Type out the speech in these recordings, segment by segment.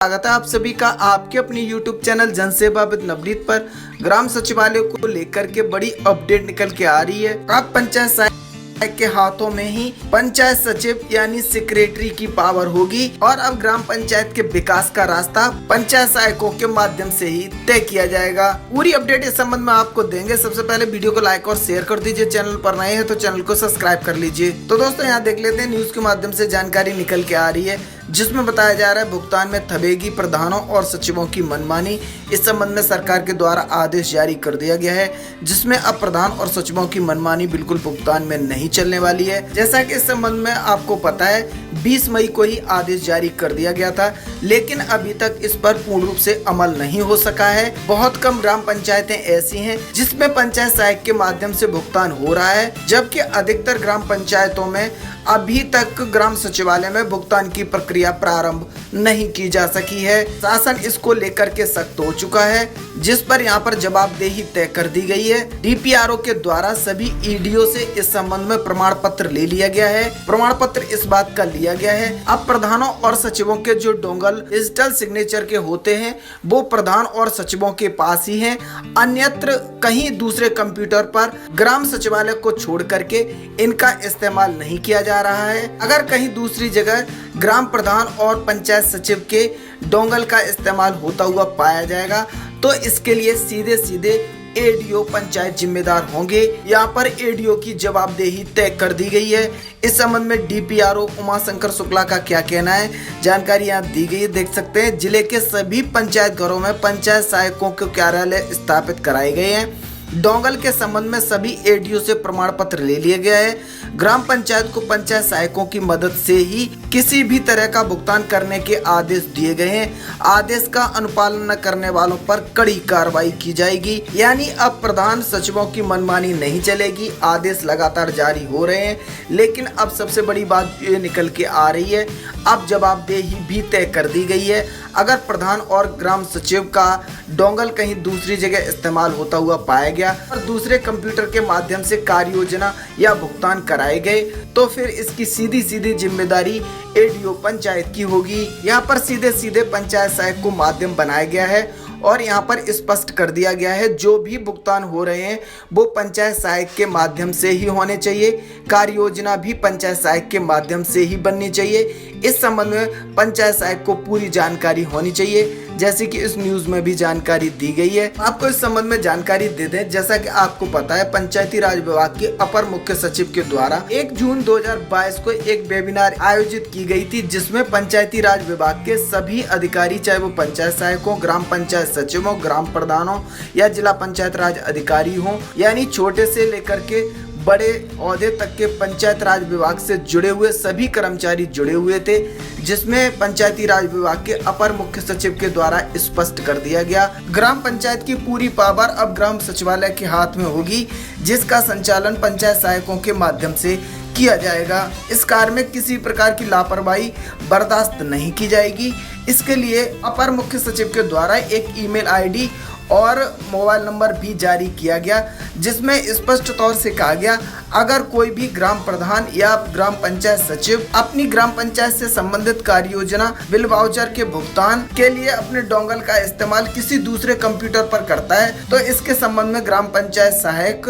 स्वागत है आप सभी का आपके अपनी YouTube चैनल जनसेवा विद नवनीत पर। ग्राम सचिवालय को लेकर के बड़ी अपडेट निकल के आ रही है। अब पंचायत सहायक के हाथों में ही पंचायत सचिव यानी सेक्रेटरी की पावर होगी और अब ग्राम पंचायत के विकास का रास्ता पंचायत सहायकों के माध्यम से ही तय किया जाएगा। पूरी अपडेट इस संबंध में आपको देंगे। सबसे पहले वीडियो को लाइक और शेयर कर दीजिए। चैनल पर नए हैं तो चैनल को सब्सक्राइब कर लीजिए। तो दोस्तों यहाँ देख लेते हैं न्यूज के माध्यम से जानकारी निकल के आ रही है, जिसमें बताया जा रहा है भुगतान में थमेगी प्रधानों और सचिवों की मनमानी। इस संबंध में सरकार के द्वारा आदेश जारी कर दिया गया है, जिसमें अब प्रधान और सचिवों की मनमानी बिल्कुल भुगतान में नहीं चलने वाली है। जैसा कि इस संबंध में आपको पता है 20 मई को ही आदेश जारी कर दिया गया था, लेकिन अभी तक इस पर पूर्ण रूप से अमल नहीं हो सका है। बहुत कम ग्राम पंचायतें ऐसी हैं जिसमें पंचायत सहायक के माध्यम से भुगतान हो रहा है, जबकि अधिकतर ग्राम पंचायतों में अभी तक ग्राम सचिवालय में भुगतान की प्रक्रिया प्रारंभ नहीं की जा सकी है। शासन इसको लेकर के सख्त हो चुका है, जिस पर यहाँ पर जवाबदेही तय कर दी गई है। डीपीआरओ के द्वारा सभी ईडीओ से इस संबंध में प्रमाण पत्र ले लिया गया है। प्रमाण पत्र इस बात का लिया गया है अब प्रधानों और सचिवों के जो डोंगल डिजिटल सिग्नेचर के होते हैं वो प्रधान और सचिवों के पास ही हैं। अन्यत्र कहीं दूसरे कंप्यूटर पर ग्राम सचिवालय को छोड़ करके इनका इस्तेमाल नहीं किया जा रहा है। अगर कहीं दूसरी जगह ग्राम प्रधान और पंचायत सचिव के डोंगल का इस्तेमाल होता हुआ पाया जाएगा तो इसके लिए सीधे सीधे एडीओ पंचायत जिम्मेदार होंगे। यहाँ पर एडीओ की जवाबदेही तय कर दी गई है। इस संबंध में डीपीआरओ उमाशंकर शुक्ला का क्या कहना है, जानकारी यहाँ दी गई है, देख सकते हैं। जिले के सभी पंचायत घरों में पंचायत सहायकों के कार्यालय स्थापित कराए गए हैं। डोंगल के संबंध में सभी एडीओ से प्रमाण पत्र ले लिया गया है। ग्राम पंचायत को पंचायत सहायकों की मदद से ही किसी भी तरह का भुगतान करने के आदेश दिए गए हैं। आदेश का अनुपालन न करने वालों पर कड़ी कार्रवाई की जाएगी। यानी अब प्रधान सचिवों की मनमानी नहीं चलेगी। आदेश लगातार जारी हो रहे हैं, लेकिन अब सबसे बड़ी बात ये निकल के आ रही है, अब जवाबदेही भी तय कर दी गई है। अगर प्रधान और ग्राम सचिव का डोंगल कहीं दूसरी जगह इस्तेमाल होता हुआ पाया गया और दूसरे कंप्यूटर के माध्यम से कार्य योजना या भुगतान कराए गए तो फिर इसकी सीधी सीधी जिम्मेदारी एडीओ पंचायत की होगी। यहाँ पर सीधे सीधे पंचायत सहायक को माध्यम बनाया गया है और यहाँ पर स्पष्ट कर दिया गया है जो भी भुगतान हो रहे हैं वो पंचायत सहायक के माध्यम से ही होने चाहिए। कार्य योजना भी पंचायत सहायक के माध्यम से ही बननी चाहिए। इस संबंध में पंचायत सहायक को पूरी जानकारी होनी चाहिए, जैसे कि इस न्यूज में भी जानकारी दी गई है। आपको इस संबंध में जानकारी दे दें, जैसा कि आपको पता है पंचायती राज विभाग के अपर मुख्य सचिव के द्वारा 1 जून 2022 को एक वेबिनार आयोजित की गई थी, जिसमें पंचायती राज विभाग के सभी अधिकारी, चाहे वो पंचायत सहायकों, ग्राम पंचायत सचिवों, ग्राम प्रधानों या जिला पंचायत राज अधिकारी हों, यानी छोटे से लेकर के बड़े ओहदे तक के पंचायत राज विभाग से जुड़े हुए सभी कर्मचारी जुड़े हुए थे, जिसमें पंचायती राज विभाग के अपर मुख्य सचिव के द्वारा स्पष्ट कर दिया गया ग्राम पंचायत की पूरी पावर अब ग्राम सचिवालय के हाथ में होगी, जिसका संचालन पंचायत सहायकों के माध्यम से किया जाएगा। इस कार्य में किसी प्रकार की लापरवाही बर्दाश्त नहीं की जाएगी। इसके लिए अपर मुख्य सचिव के द्वारा एक ईमेल आईडी और मोबाइल नंबर भी जारी किया गया, जिसमें स्पष्ट तौर से कहा गया अगर कोई भी ग्राम प्रधान या ग्राम पंचायत सचिव अपनी ग्राम पंचायत से संबंधित कार्य योजना बिल वाउचर के भुगतान के लिए अपने डोंगल का इस्तेमाल किसी दूसरे कंप्यूटर पर करता है तो इसके संबंध में ग्राम पंचायत सहायक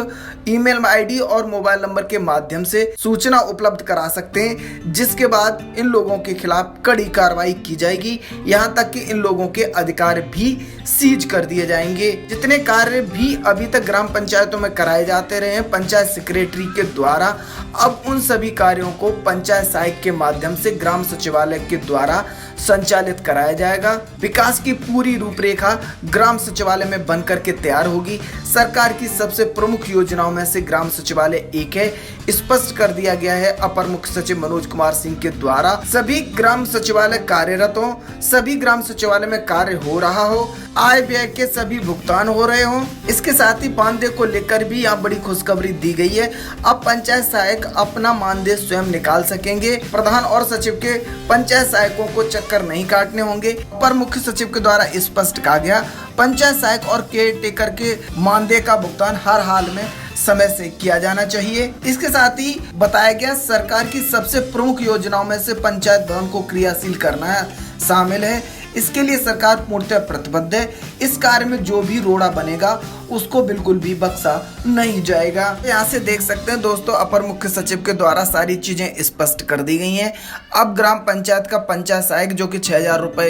ईमेल आईडी और मोबाइल नंबर के माध्यम से सूचना उपलब्ध करा सकते हैं, जिसके बाद इन लोगों के खिलाफ कड़ी कार्रवाई की जाएगी। यहाँ तक कि इन लोगों के अधिकार भी सीज कर दिए जाएंगे। जितने कार्य भी अभी तक ग्राम पंचायतों में कराए जाते रहे हैं पंचायत सेक्रेटरी के द्वारा, अब उन सभी कार्यों को पंचायत सहायक के माध्यम से ग्राम सचिवालय के द्वारा संचालित कराया जाएगा। विकास की पूरी रूपरेखा ग्राम सचिवालय में बन करके तैयार होगी। सरकार की सबसे प्रमुख योजनाओं में से ग्राम सचिवालय एक है, स्पष्ट कर दिया गया है अपर मुख्य सचिव मनोज कुमार सिंह के द्वारा। सभी ग्राम सचिवालय कार्यरत हो, सभी ग्राम सचिवालय में कार्य हो रहा हो, आय व्यय के सभी भुगतान हो रहे हों। इसके साथ ही मानदेय को लेकर भी यहाँ बड़ी खुशखबरी दी गई है। अब पंचायत सहायक अपना मानदेय स्वयं निकाल सकेंगे। प्रधान और सचिव के पंचायत सहायकों को चक्कर नहीं काटने होंगे। अपर मुख्य सचिव के द्वारा स्पष्ट कहा गया पंचायत सहायक और केयर टेकर के मानदेय का भुगतान हर हाल में समय से किया जाना चाहिए। इसके साथ ही बताया गया सरकार की सबसे प्रमुख योजनाओं में से पंचायत भवन को क्रियाशील करना शामिल है। इसके लिए सरकार पूर्णतः प्रतिबद्ध है। इस कार्य में जो भी रोड़ा बनेगा उसको बिल्कुल भी बख्शा नहीं जाएगा। यहाँ से देख सकते हैं दोस्तों, अपर मुख्य सचिव के द्वारा सारी चीजें स्पष्ट कर दी गई हैं। अब ग्राम पंचायत का पंचायत सहायक जो कि 6,000 रुपए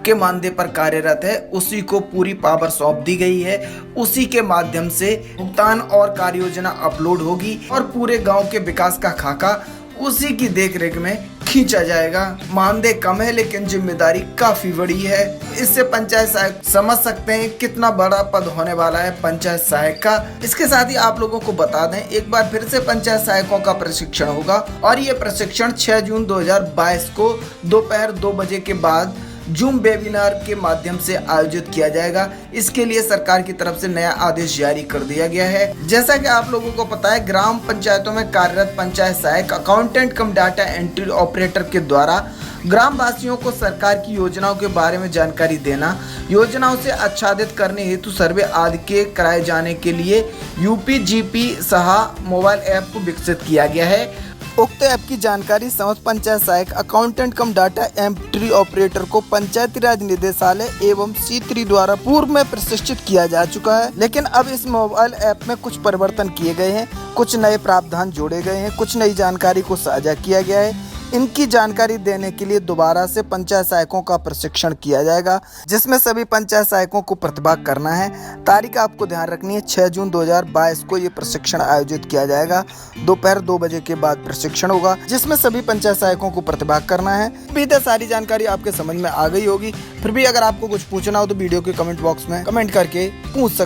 के मानदेय पर कार्यरत है, उसी को पूरी पावर सौंप दी गई है। उसी के माध्यम से भुगतान और कार्य योजना अपलोड होगी और पूरे गांव के विकास का खाका उसी की देखरेख में खींचा जाएगा। मानदेय कम है लेकिन जिम्मेदारी काफी बड़ी है। इससे पंचायत सहायक समझ सकते हैं कितना बड़ा पद होने वाला है पंचायत सहायक का। इसके साथ ही आप लोगों को बता दें, एक बार फिर से पंचायत सहायकों का प्रशिक्षण होगा और ये प्रशिक्षण 6 जून 2022 को दोपहर 2 बजे के बाद जूम वेबिनार के माध्यम से आयोजित किया जाएगा। इसके लिए सरकार की तरफ से नया आदेश जारी कर दिया गया है। जैसा कि आप लोगों को पता है, ग्राम पंचायतों में कार्यरत पंचायत सहायक अकाउंटेंट कम डाटा एंट्री ऑपरेटर के द्वारा ग्राम वासियों को सरकार की योजनाओं के बारे में जानकारी देना, योजनाओं से आच्छादित करने हेतु सर्वे आदि के कराए जाने के लिए UPGP सहा मोबाइल ऐप को विकसित किया गया है। उक्त ऐप की जानकारी समस्त पंचायत सहायक अकाउंटेंट कम डाटा एंट्री ऑपरेटर को पंचायती राज निदेशालय एवं C3 द्वारा पूर्व में प्रशिक्षित किया जा चुका है। लेकिन अब इस मोबाइल ऐप में कुछ परिवर्तन किए गए हैं, कुछ नए प्रावधान जोड़े गए हैं, कुछ नई जानकारी को साझा किया गया है। इनकी जानकारी देने के लिए दोबारा से पंचायत सहायकों का प्रशिक्षण किया जाएगा, जिसमें सभी पंचायत सहायकों को प्रतिभाग करना है। तारीख आपको ध्यान रखनी है, 6 जून 2022 को ये प्रशिक्षण आयोजित किया जाएगा। दोपहर 2 बजे के बाद प्रशिक्षण होगा, जिसमें सभी पंचायत सहायकों को प्रतिभाग करना है। अभी सारी जानकारी आपके समझ में आ गई होगी। फिर भी अगर आपको कुछ पूछना हो तो वीडियो के कमेंट बॉक्स में कमेंट करके पूछ सकते।